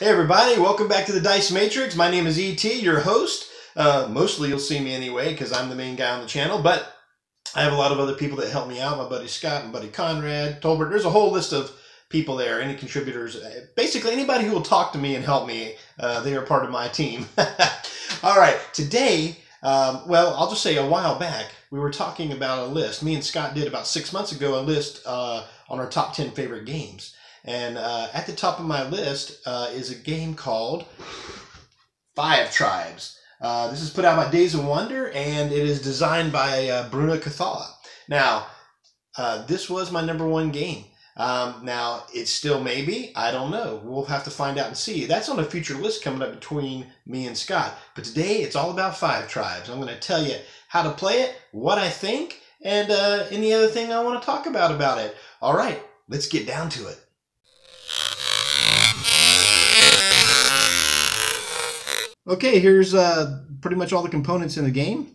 Hey everybody, welcome back to the Dice Matrix. My name is E.T., your host. Mostly you'll see me anyway because I'm the main guy on the channel, but I have a lot of other people that help me out. My buddy Scott, my buddy Conrad, Tolbert. There's a whole list of people there, any contributors. Basically anybody who will talk to me and help me, they are part of my team. All right, today, well, I'll just say a while back, we were talking about a list. Me and Scott did about 6 months ago a list on our top 10 favorite games. And at the top of my list is a game called Five Tribes. This is put out by Days of Wonder, and it is designed by Bruno Cathala. Now, this was my #1 game. Now, it's still maybe. I don't know. We'll have to find out and see. That's on a future list coming up between me and Scott. But today, it's all about Five Tribes. I'm going to tell you how to play it, what I think, and any other thing I want to talk about it. All right, let's get down to it. Okay, here's pretty much all the components in the game.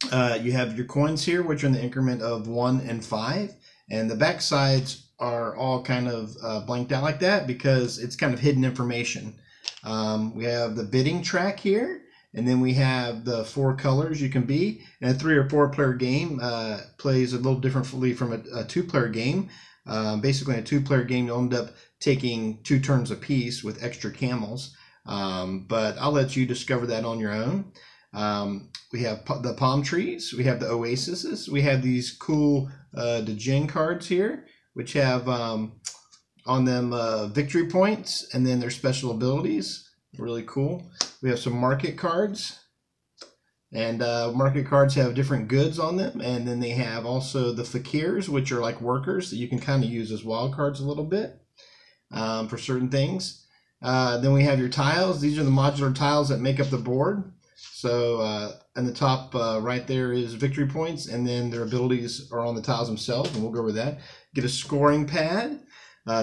You have your coins here, which are in the increment of 1 and 5, and the back sides are all kind of blanked out like that because it's kind of hidden information. We have the bidding track here, and then we have the 4 colors you can be. And a 3 or 4 player game plays a little differently from a 2-player game. Basically, in a 2-player game, you'll end up taking 2 turns apiece with extra camels. But I'll let you discover that on your own. We have the palm trees, we have the oases, we have these cool Djinn cards here, which have on them victory points and then their special abilities. Really cool. We have some market cards, and market cards have different goods on them, and then they have also the fakirs, which are like workers that you can kind of use as wild cards a little bit for certain things. Then we have your tiles. These are the modular tiles that make up the board. So in the top right there is victory points, and then their abilities are on the tiles themselves, and we'll go over that. Get a scoring pad.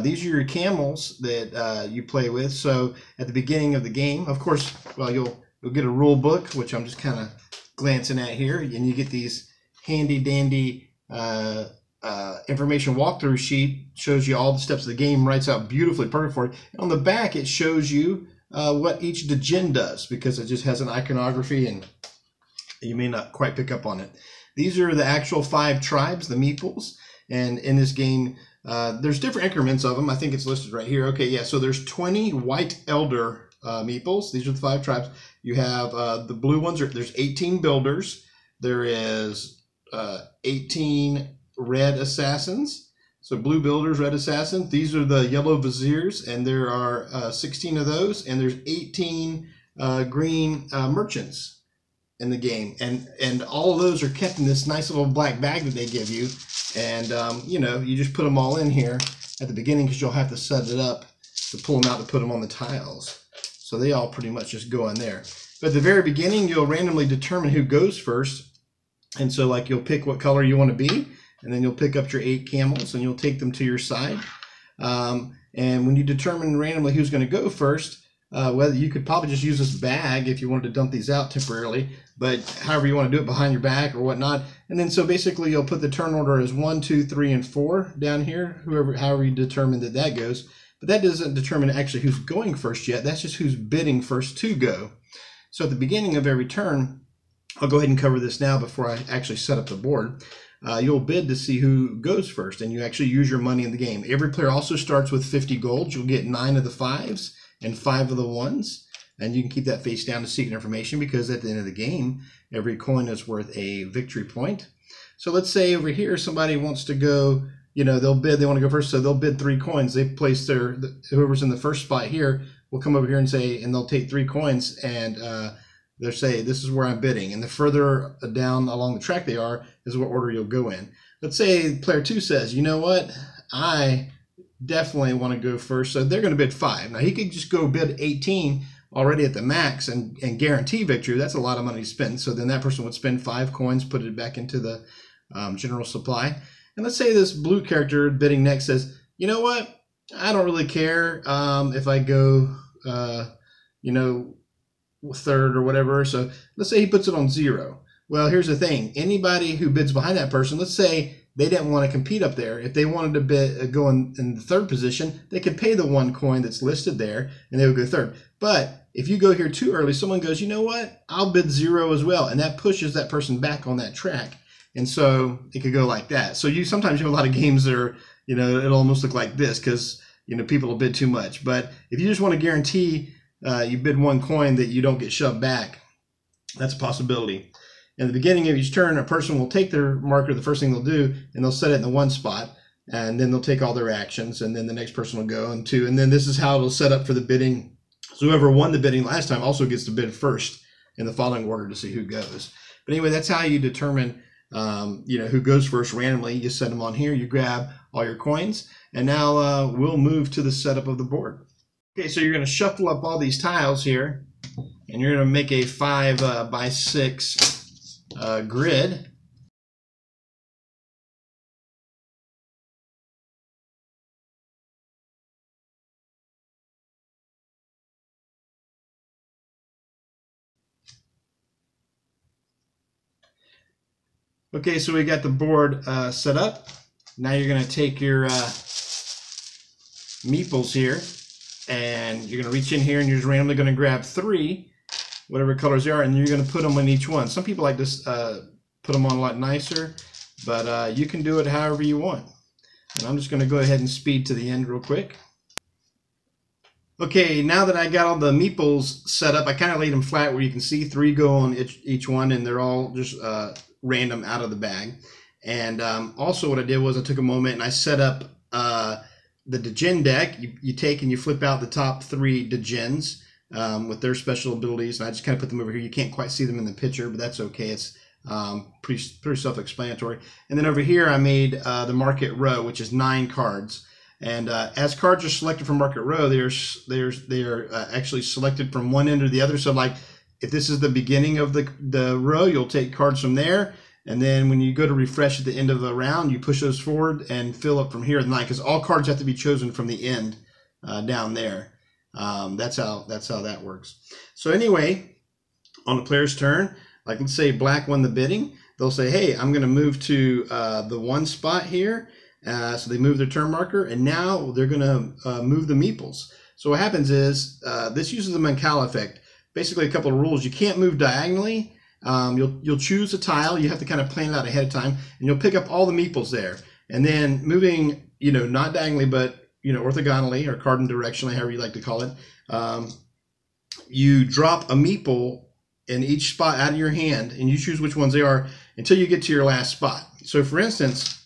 These are your camels that you play with. So at the beginning of the game, of course, well, you'll get a rule book, which I'm just kind of glancing at here, and you get these handy dandy information walkthrough sheet. Shows you all the steps of the game, writes out beautifully, perfect for it. And on the back, it shows you what each Djinn does, because it just has an iconography and you may not quite pick up on it. These are the actual 5 tribes, the meeples, and in this game, there's different increments of them. I think it's listed right here. Okay, yeah, so there's 20 white elder meeples. These are the 5 tribes. You have the blue ones, there's 18 builders. There is 18 red assassins. So blue builders, red assassins. These are the yellow viziers, and there are 16 of those, and there's 18 green merchants in the game, and all of those are kept in this nice little black bag that they give you, and you know, you just put them all in here at the beginning because you'll have to set it up to pull them out to put them on the tiles. So they all pretty much just go in there. But at the very beginning, you'll randomly determine who goes first, and so like you'll pick what color you want to be. And then you'll pick up your 8 camels and you'll take them to your side. And when you determine randomly who's going to go first, whether you could probably just use this bag if you wanted to dump these out temporarily, but however you want to do it, behind your back or whatnot. And then so basically you'll put the turn order as 1, 2, 3, and 4 down here, however you determine that goes. But that doesn't determine actually who's going first yet. That's just who's bidding first to go. So at the beginning of every turn, I'll go ahead and cover this now before I actually set up the board. You'll bid to see who goes first, and you actually use your money in the game. Every player also starts with 50 gold. You'll get 9 of the 5s and 5 of the 1s, and you can keep that face down to secret information, because at the end of the game, every coin is worth a victory point. So let's say over here somebody wants to go, you know, they'll bid, they want to go first, so they'll bid 3 coins. They place whoever's in the first spot here will come over here and say, and they'll take 3 coins, and they'll say, this is where I'm bidding. And the further down along the track they are is what order you'll go in. Let's say player 2 says, you know what, I definitely want to go first. So they're going to bid 5. Now he could just go bid 18 already at the max and guarantee victory. That's a lot of money to spend. So then that person would spend 5 coins, put it back into the general supply. And let's say this blue character bidding next says, you know what, I don't really care if I go, you know, 3rd or whatever. So let's say he puts it on 0. Well, here's the thing. Anybody who bids behind that person, let's say they didn't want to compete up there. If they wanted to bid, go in the third position, they could pay the 1 coin that's listed there, and they would go third. But if you go here too early, someone goes, you know what? I'll bid 0 as well, and that pushes that person back on that track. And so it could go like that. So sometimes you have a lot of games that are, it'll almost look like this because, people will bid too much. But if you just want to guarantee you bid 1 coin that you don't get shoved back, that's a possibility. In the beginning of each turn, a person will take their marker, the first thing they'll do, and they'll set it in the 1 spot, and then they'll take all their actions, and then the next person will go in 2, and then this is how it'll set up for the bidding. So whoever won the bidding last time also gets to bid first in the following order to see who goes. But anyway, that's how you determine who goes first randomly. You set them on here, you grab all your coins, and now we'll move to the setup of the board. Okay, so you're going to shuffle up all these tiles here, and you're going to make a 5 by 6 grid. Okay, so we got the board set up. Now you're going to take your meeples here, and you're going to reach in here, and you're just randomly going to grab 3, whatever colors they are, and you're going to put them on each one. Some people like to put them on a lot nicer, but you can do it however you want. And I'm just going to go ahead and speed to the end real quick. Okay, now that I got all the meeples set up, I kind of laid them flat where you can see 3 go on each one, and they're all just random out of the bag. And also what I did was I took a moment and I set up the Djinn deck. You take and you flip out the top 3 Djinns with their special abilities, and I just kind of put them over here. You can't quite see them in the picture, but that's okay. It's pretty self-explanatory. And then over here I made the Market Row, which is 9 cards. And as cards are selected from Market Row, they are actually selected from one end or the other. So like if this is the beginning of the row, you'll take cards from there. And then when you go to refresh at the end of the round, you push those forward and fill up from here at the 9, because all cards have to be chosen from the end down there. That's how that works. So anyway, on the player's turn, like let's say black won the bidding, they'll say, hey, I'm going to move to the 1 spot here. So they move their turn marker, and now they're going to move the meeples. So what happens is this uses the Mancala effect. Basically, a couple of rules. You can't move diagonally. You'll choose a tile. You have to kind of plan it out ahead of time, and you'll pick up all the meeples there. And then moving, not diagonally, but orthogonally or cardinal directionally, however you like to call it. You drop a meeple in each spot out of your hand, and you choose which ones they are until you get to your last spot. So, for instance,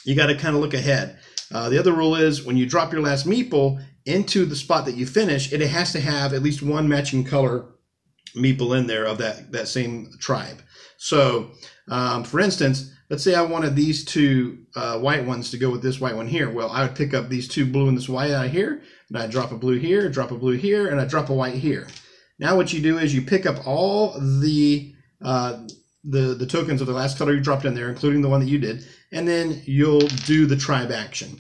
you got to kind of look ahead. The other rule is when you drop your last meeple into the spot that you finish, it has to have at least 1 matching color meeple in there of that same tribe. So for instance, let's say I wanted these 2 white ones to go with this white one here. Well, I would pick up these 2 blue and this white out here, and I drop a blue here, drop a blue here, and I drop a white here. Now what you do is you pick up all the tokens of the last color you dropped in there, including the one that you did, and then you'll do the tribe action.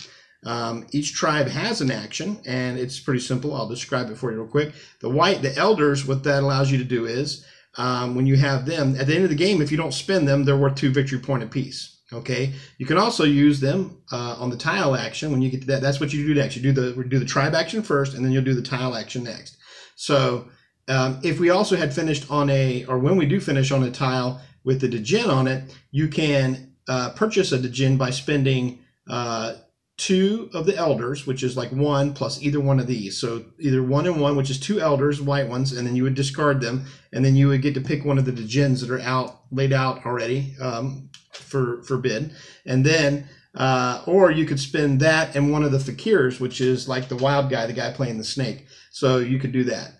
Each tribe has an action, and it's pretty simple. I'll describe it for you real quick. The elders, what that allows you to do is, when you have them, at the end of the game, if you don't spend them, they're worth 2 victory point apiece. Okay. You can also use them on the tile action. When you get to that, that's what you do next. You do the tribe action first, and then you'll do the tile action next. So if we also had finished on when we do finish on a tile with the Djinn on it, you can purchase a Djinn by spending 2 of the elders, which is like 1 plus either one of these. So either 1 and 1, which is 2 elders, white ones, and then you would discard them, and then you would get to pick one of the Djinns that are laid out already for bid. And then, or you could spend that and one of the fakirs, which is like the wild guy, the guy playing the snake. So you could do that.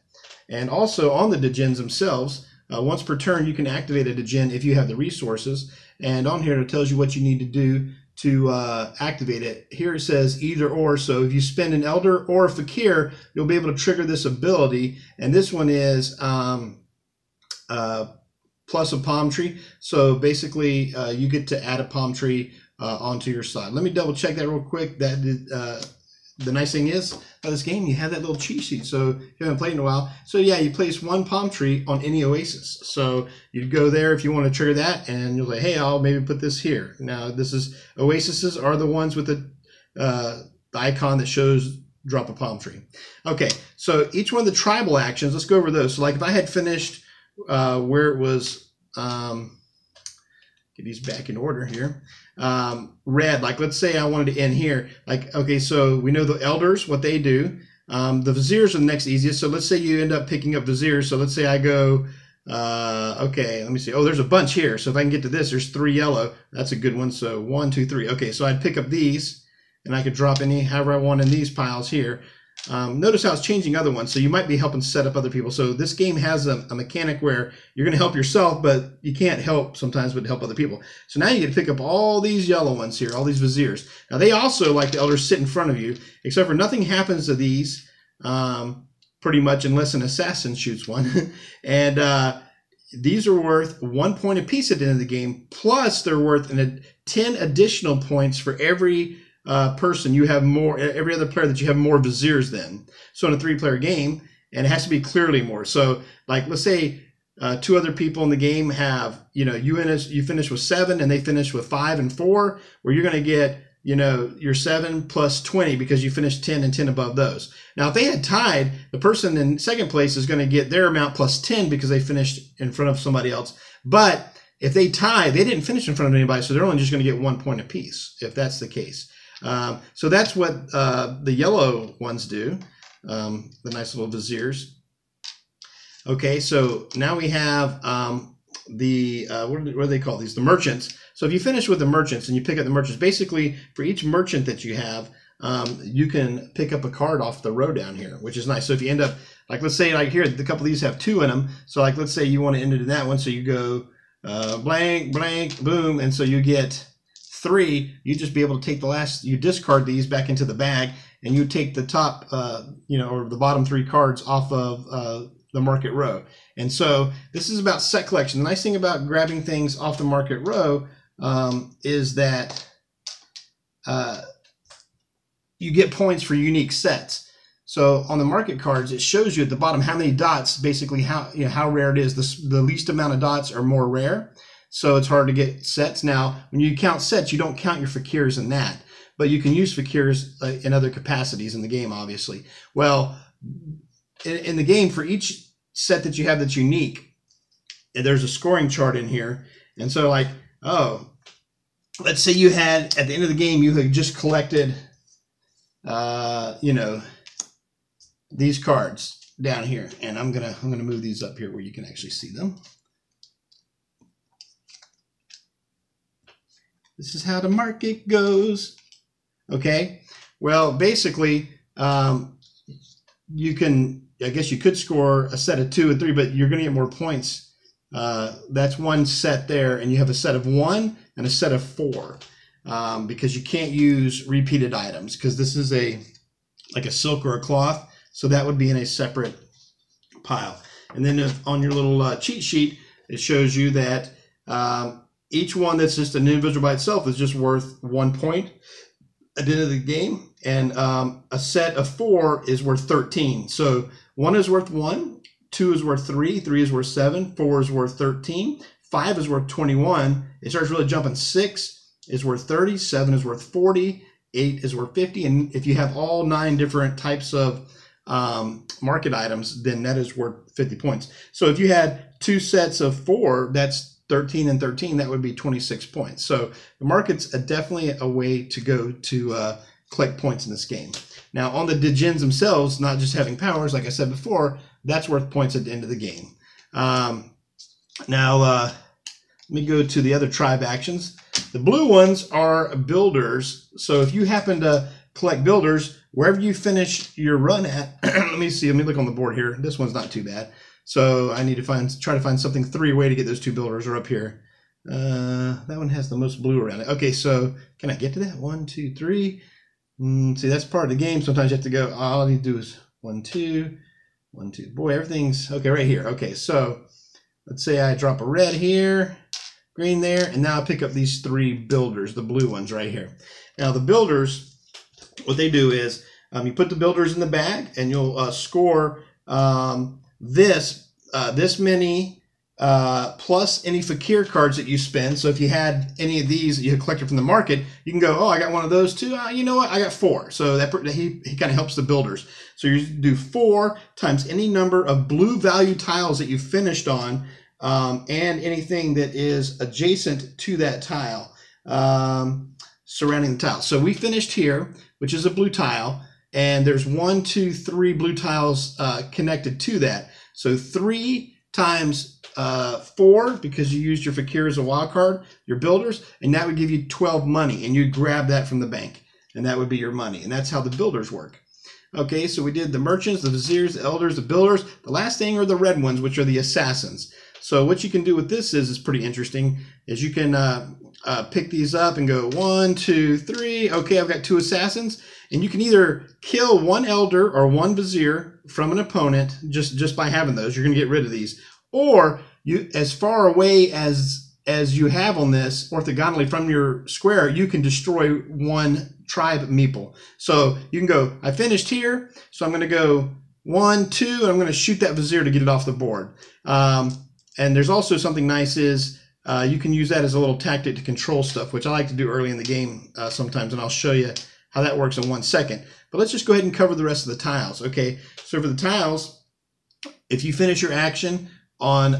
And also on the Djinns themselves, once per turn, you can activate a Djinn if you have the resources. And on here, it tells you what you need to do to activate it. Here it says either or, so if you spend an elder or a fakir, you'll be able to trigger this ability. And this one is plus a palm tree. So basically you get to add a palm tree onto your side. Let me double check that real quick. That the nice thing is about this game, you have that little cheat sheet. So if you haven't played in a while, so yeah, you place one palm tree on any oasis. So you'd go there if you want to trigger that, and you'll say, hey, I'll maybe put this here. Now this is oases are the ones with the icon that shows drop a palm tree. Okay, so each one of the tribal actions, let's go over those. So like if I had finished where it was, get these back in order here. Red, like let's say I wanted to end here. Like, okay, so we know the elders, what they do. The viziers are the next easiest. So let's say you end up picking up viziers. So let's say I go, okay, let me see. Oh, there's a bunch here. So if I can get to this, there's 3 yellow. That's a good one. So 1, 2, 3. Okay, so I'd pick up these and I could drop any, however I want in these piles here. Notice how it's changing other ones. So you might be helping set up other people. So this game has a mechanic where you're going to help yourself, but you can't help sometimes but help other people. So now you get to pick up all these yellow ones here, all these viziers. Now they also, like the elders, sit in front of you, except for nothing happens to these pretty much unless an assassin shoots one. And these are worth 1 point apiece at the end of the game, plus they're worth 10 additional points for every person you have more, every other player that you have more viziers than. So in a 3-player game, and it has to be clearly more. So like let's say 2 other people in the game have, you know, you finish with 7 and they finish with 5 and 4, where you're going to get, you know, your 7 plus 20 because you finished 10 and 10 above those. Now if they had tied, the person in second place is going to get their amount plus 10 because they finished in front of somebody else. But if they tie, they didn't finish in front of anybody, so they're only just going to get 1 point apiece if that's the case. So that's what the yellow ones do, the nice little viziers. Okay, so now we have the, what do they call these? The merchants. So if you finish with the merchants and you pick up the merchants, basically for each merchant that you have, you can pick up a card off the row down here, which is nice. So if you end up, like let's say like here, a couple of these have 2 in them. So like let's say you want to end it in that one. So you go blank, blank, boom, and so you get 3, you just be able to take the last, you discard these back into the bag, and you take the top, you know, or the bottom 3 cards off of the market row. And so this is about set collection. The nice thing about grabbing things off the market row is that you get points for unique sets. So on the market cards, it shows you at the bottom how many dots, basically how rare it is. The least amount of dots are more rare. So it's hard to get sets. Now, when you count sets, you don't count your fakirs in that, but you can use fakirs in other capacities in the game, obviously. Well, in the game, for each set that you have that's unique, there's a scoring chart in here. And so like, oh, let's say you had, at the end of the game, you had just collected, you know, these cards down here. And I'm gonna move these up here where you can actually see them. This is how the market goes. Okay. Well, basically, you can, I guess you could score a set of 2 and 3, but you're going to get more points. That's one set there, and you have a set of 1 and a set of 4 because you can't use repeated items because this is like a silk or a cloth, so that would be in a separate pile. And then on your little cheat sheet, it shows you that each one that's just an individual by itself is just worth 1 point at the end of the game. And a set of 4 is worth 13. So 1 is worth 1, 2 is worth 3, 3 is worth 7, 4 is worth 13, 5 is worth 21. It starts really jumping. 6 is worth 30, 7 is worth 40, 8 is worth 50. And if you have all 9 different types of market items, then that is worth 50 points. So if you had 2 sets of 4, that's 13 and 13, that would be 26 points. So the market's definitely a way to go to collect points in this game. Now on the djinns themselves, not just having powers, like I said before, that's worth points at the end of the game. Now let me go to the other tribe actions. The blue ones are builders. So if you happen to collect builders, wherever you finish your run at, let me see, let me look on the board here. This one's not too bad. So I need to try to find something 3 way to get those 2 builders are up here. That one has the most blue around it. Okay, so can I get to that? 1, 2, 3. See, that's part of the game. Sometimes you have to go, all I need to do is 1, 2, 1, 2. Boy, everything's okay right here. Okay, so let's say I drop a red here, green there, and now I pick up these 3 builders, the blue ones right here. Now the builders, what they do is You put the builders in the bag, and you'll score this many plus any fakir cards that you spend. So if you had any of these that you had collected from the market, you can go, oh, I got one of those too. You know what? I got 4. So that he kind of helps the builders. So you do 4 times any number of blue value tiles that you finished on, and anything that is adjacent to that tile, surrounding the tile. So we finished here, which is a blue tile, and there's 1, 2, 3 blue tiles connected to that. So 3 times 4, because you used your fakir as a wild card, your builders, and that would give you 12 money, and you'd grab that from the bank, and that would be your money. And that's how the builders work. Okay, so we did the merchants, the viziers, the elders, the builders. The last thing are the red ones, which are the assassins. So what you can do with this is pretty interesting, is you can pick these up and go 1, 2, 3. Okay, I've got 2 assassins, and you can either kill 1 elder or 1 vizier from an opponent just by having those. You're going to get rid of these. Or you, as far away as you have on this orthogonally from your square, you can destroy 1 tribe meeple. So you can go, I finished here, so I'm going to go 1, 2, and I'm going to shoot that vizier to get it off the board. And there's also something nice is you can use that as a little tactic to control stuff, which I like to do early in the game sometimes, and I'll show you how that works in 1 second. But let's just go ahead and cover the rest of the tiles. Okay, so for the tiles, if you finish your action on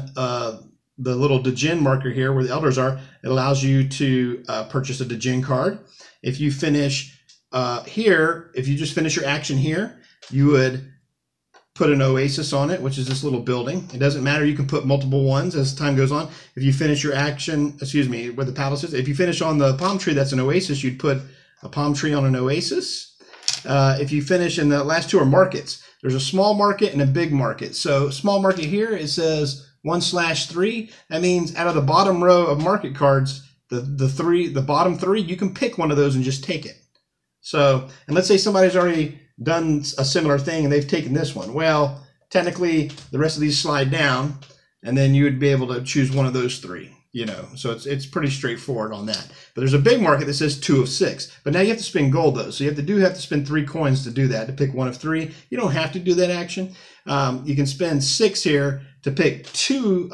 the little Djinn marker here where the elders are, it allows you to purchase a Djinn card. If you finish here, if you just finish your action here, you would put an oasis on it, which is this little building. It doesn't matter, you can put multiple ones as time goes on. If you finish your action, excuse me, where the palace is, if you finish on the palm tree, that's an oasis, you'd put a palm tree on an oasis. If you finish, in the last 2 are markets. There's a small market and a big market. So small market here, it says 1/3. That means out of the bottom row of market cards, the bottom 3, you can pick one of those and just take it. So, and let's say somebody's already done a similar thing and they've taken this one. Well, technically the rest of these slide down, and then you would be able to choose one of those 3. You know, so it's pretty straightforward on that. But there's a big market that says 2 of 6. But now you have to spend gold though, so you have to spend 3 coins to do that, to pick 1 of 3. You don't have to do that action. You can spend 6 here to pick 2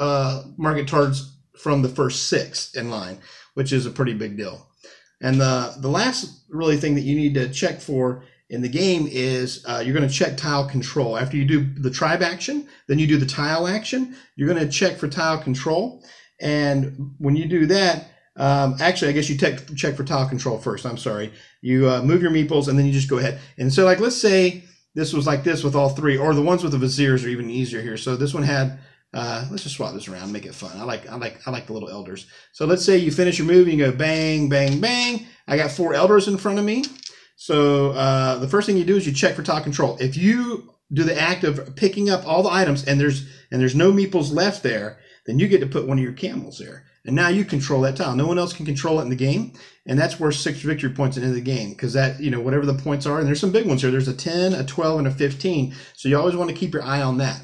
market cards from the first 6 in line, which is a pretty big deal. And the last really thing that you need to check for in the game is you're going to check tile control. After you do the tribe action, then you do the tile action. You're going to check for tile control. And when you do that, actually, I guess you check for tile control first. I'm sorry. You move your meeples, and then you just go ahead. And so, like, let's say this was like this with all 3, or the ones with the viziers are even easier here. So this one had, let's just swap this around, make it fun. I like the little elders. So let's say you finish your move, and you go bang, bang, bang. I got 4 elders in front of me. So the first thing you do is you check for tile control. If you do the act of picking up all the items, and there's no meeples left there, then you get to put one of your camels there. And now you control that tile. No one else can control it in the game. And that's worth 6 victory points into the game, because that, you know, whatever the points are, and there's some big ones here. There's a 10, a 12, and a 15. So you always want to keep your eye on that.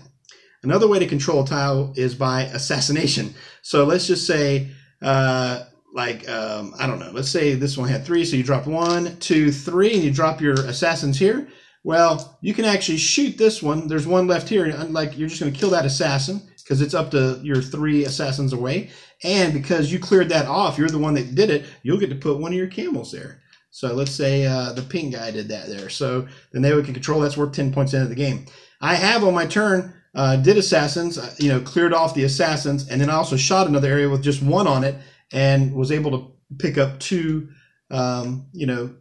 Another way to control a tile is by assassination. So let's just say, I don't know, let's say this one had 3. So you drop 1, 2, 3, and you drop your assassins here. Well, you can actually shoot this one. There's 1 left here. And like, you're just going to kill that assassin, because it's up to your 3 assassins away. And because you cleared that off, you're the one that did it, you'll get to put one of your camels there. So let's say the pink guy did that there. So then they can control. That's worth 10 points into the game. I have on my turn, did assassins, cleared off the assassins, and then I also shot another area with just 1 on it and was able to pick up 2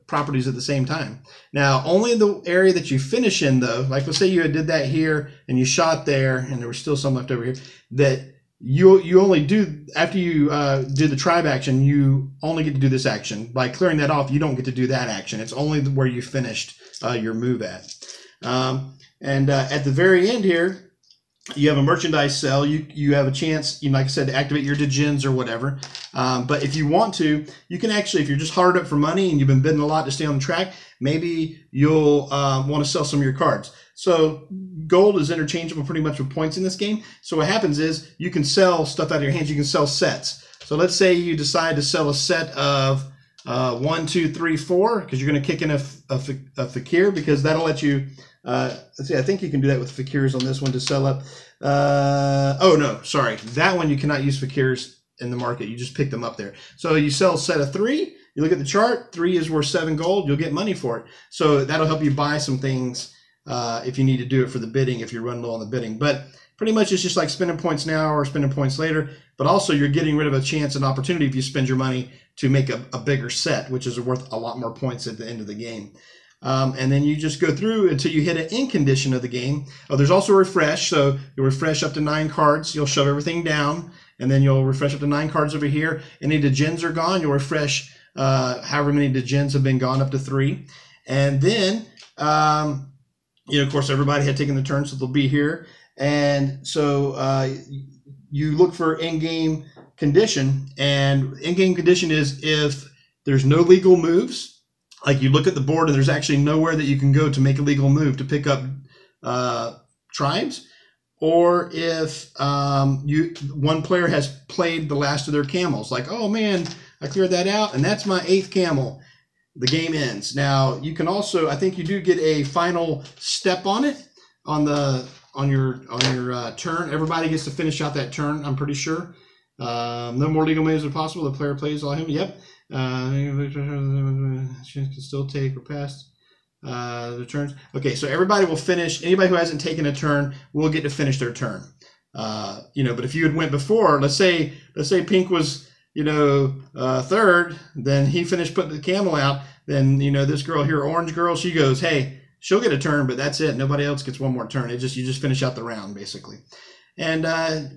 properties at the same time. Now, only the area that you finish in, though, like let's say you did that here and you shot there and there was still some left over here, that you only do, after you do the tribe action, you only get to do this action. By clearing that off, you don't get to do that action. It's only where you finished your move at. At the very end here, you have a merchandise sell. You have a chance, like I said, to activate your Djinns or whatever. But if you want to, you can actually, if you're just hard up for money and you've been bidding a lot to stay on the track, maybe you'll want to sell some of your cards. So gold is interchangeable pretty much with points in this game. So what happens is you can sell stuff out of your hands. You can sell sets. So let's say you decide to sell a set of 1, 2, 3, 4, because you're going to kick in a fakir, because that'll let you. Let's see, I think you can do that with fakirs on this one to sell up. Oh no, sorry, that one you cannot use fakirs in the market. You just pick them up there. So you sell a set of 3. You look at the chart. 3 is worth 7 gold. You'll get money for it. So that'll help you buy some things if you need to do it for the bidding, if you run low on the bidding. But pretty much it's just like spending points now or spending points later. But also you're getting rid of a chance and opportunity if you spend your money to make a bigger set, which is worth a lot more points at the end of the game. And then you just go through until you hit an end condition of the game. Oh, there's also a refresh. So you'll refresh up to 9 cards. You'll shove everything down, and then you'll refresh up to 9 cards over here. Any djinns are gone. You'll refresh however many djinns have been gone up to 3. And then, of course, everybody had taken the turn, so they'll be here. And so you look for in-game condition. And in-game condition is if there's no legal moves. Like you look at the board and there's actually nowhere that you can go to make a legal move to pick up tribes, or if one player has played the last of their camels, like, oh man, I cleared that out and that's my 8th camel. The game ends. Now you can also, I think you do get a final step on it on your turn. Everybody gets to finish out that turn, I'm pretty sure. No more legal moves are possible. The player plays all him. Yep. Can still take or pass the turns. Okay, so everybody will finish. Anybody who hasn't taken a turn will get to finish their turn. But if you had went before, let's say Pink was 3rd, then he finished putting the camel out. Then this girl here, Orange Girl, she goes, hey, she'll get a turn, but that's it. Nobody else gets one more turn. You just finish out the round basically. And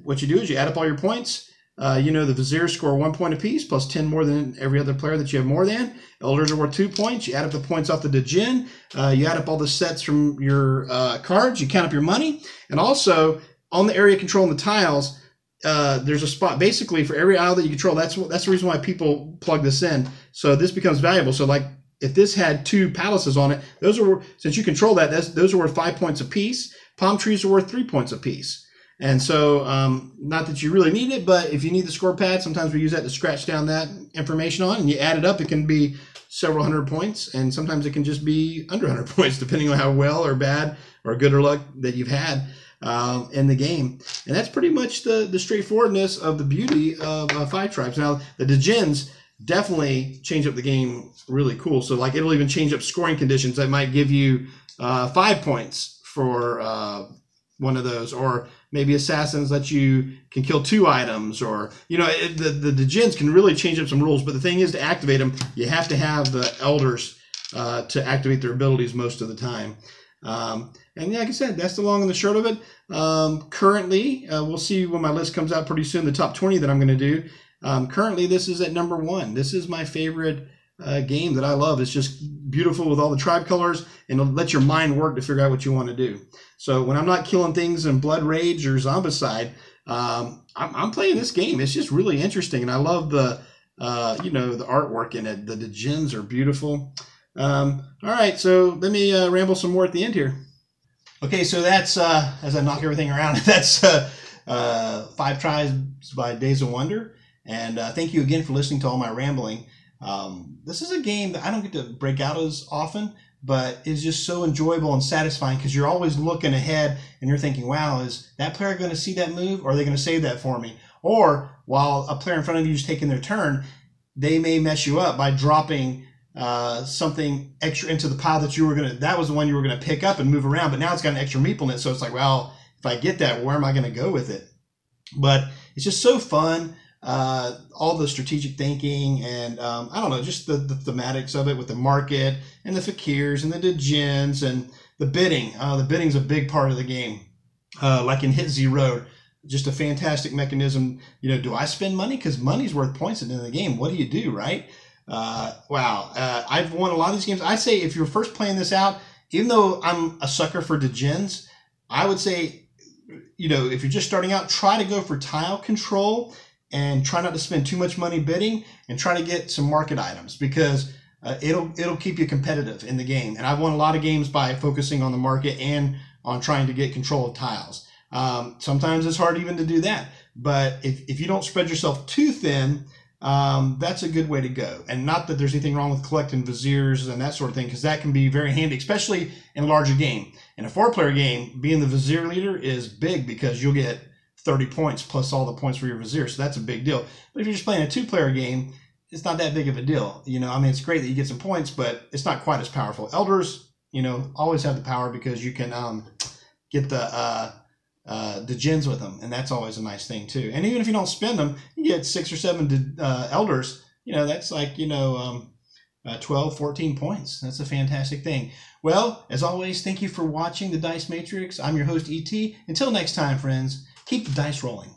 what you do is you add up all your points. The Viziers score 1 point apiece, plus 10 more than every other player that you have more than. Elders are worth 2 points. You add up the points off the djinn. You add up all the sets from your cards. You count up your money. And also, on the area controlling the tiles, there's a spot basically for every isle that you control. That's the reason why people plug this in. So this becomes valuable. So like if this had 2 palaces on it, since you control that, those are worth 5 points apiece. Palm trees are worth 3 points apiece. And so, not that you really need it, but if you need the score pad, sometimes we use that to scratch down that information on, and you add it up, it can be several hundred points, and sometimes it can just be under 100 points, depending on how well or bad or good or luck that you've had in the game. And that's pretty much the straightforwardness of the beauty of 5 tribes. Now, the djinns definitely change up the game really cool. So, like, it'll even change up scoring conditions that might give you 5 points for one of those, or maybe assassins that you can kill 2 items, or the djinns can really change up some rules. But the thing is, to activate them, you have to have the elders to activate their abilities most of the time. And like I said, that's the long and the short of it. Currently, we'll see when my list comes out pretty soon, the top 20 that I'm going to do. Currently, this is at number 1. This is my favorite game that I love. It's just beautiful with all the tribe colors, and it'll let your mind work to figure out what you want to do. So when I'm not killing things in Blood Rage or Zombicide, I'm playing this game. It's just really interesting, and I love the the artwork in it. The djinns are beautiful. All right, so let me ramble some more at the end here. Okay, so that's as I knock everything around, that's 5 Tribes by Days of Wonder, and thank you again for listening to all my rambling. This is a game that I don't get to break out as often, but it's just so enjoyable and satisfying because you're always looking ahead and you're thinking, wow, is that player going to see that move, or are they going to save that for me? Or while a player in front of you is taking their turn, they may mess you up by dropping something extra into the pile that was the one you were going to pick up and move around, but now it's got an extra meeple in it. So it's like, well, if I get that, where am I going to go with it? But it's just so fun. All the strategic thinking and I don't know, just the thematics of it with the market and the fakirs and the djinns and the bidding. The bidding's a big part of the game. Like in Hit Z Road, just a fantastic mechanism. Do I spend money? Because money's worth points at the end of the game. What do you do, right? Wow. I've won a lot of these games. I say if you're first playing this out, even though I'm a sucker for djinns, I would say, if you're just starting out, try to go for tile control and try not to spend too much money bidding, and try to get some market items, because it'll keep you competitive in the game. And I've won a lot of games by focusing on the market and on trying to get control of tiles. Sometimes it's hard even to do that, but if you don't spread yourself too thin, that's a good way to go. And not that there's anything wrong with collecting Viziers and that sort of thing, because that can be very handy, especially in a larger game. In a 4-player game, being the Vizier leader is big because you'll get 30 points plus all the points for your Vizier, so that's a big deal. But if you're just playing a 2-player game, it's not that big of a deal. You know, I mean, it's great that you get some points, but it's not quite as powerful. Elders, you know, always have the power because you can get the gens with them, and that's always a nice thing too. And even if you don't spend them, you get 6 or 7 elders. You know, that's like, you know, 12, 14 points. That's a fantastic thing. Well, as always, thank you for watching the Dice Matrix. I'm your host, E.T. Until next time, friends, keep the dice rolling.